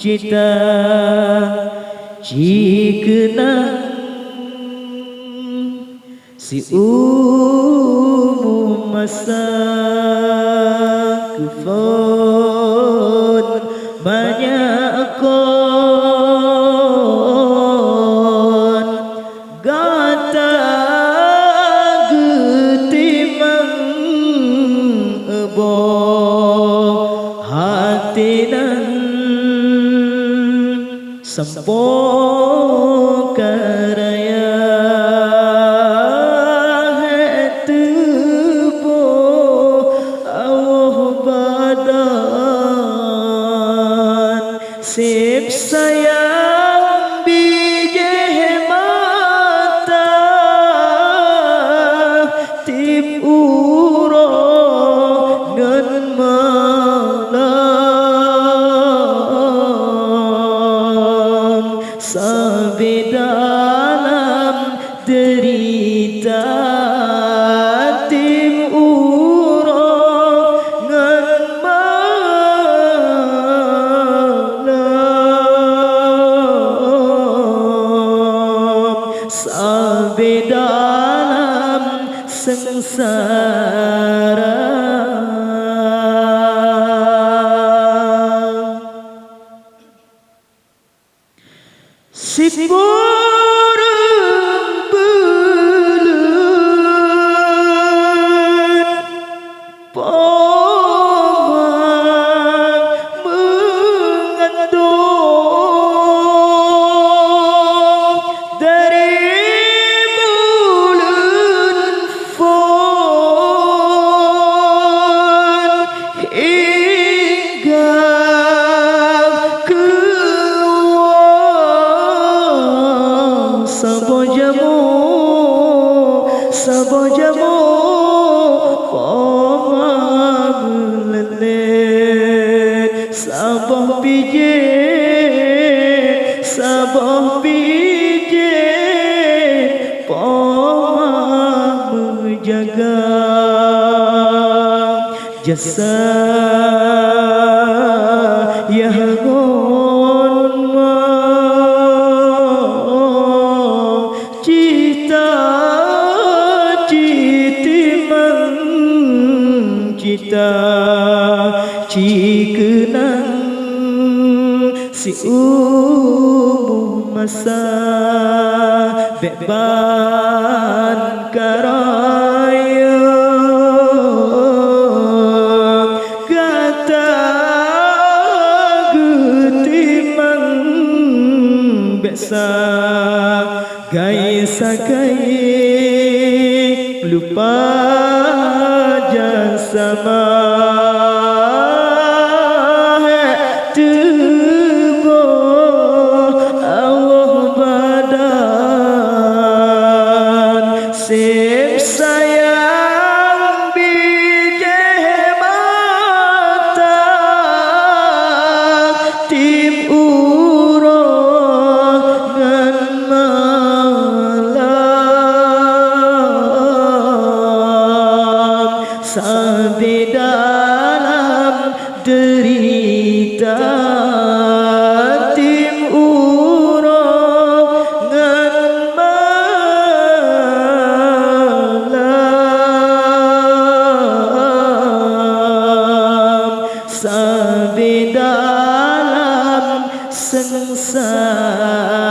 cita cikna si masa kefon banyak kon gata getimang ebo hatinan sampo karaya sip sayang bijeh mata tim uro ngan malam sampai dalam derita tim uro ngan sampai dalam sengsara si burung belut pomang mengandung dari sabo jamu pomang lelet sabo bije pomang menjaga jasa yangon cita cita cikenang si masa beban karaya kata getimang besa gaya sakai lupa sama tubo Allah badan sip sayang bijeh mata tim uro ngan malam sampai dalam derita tim uro ngan malam sampai dalam sengsara.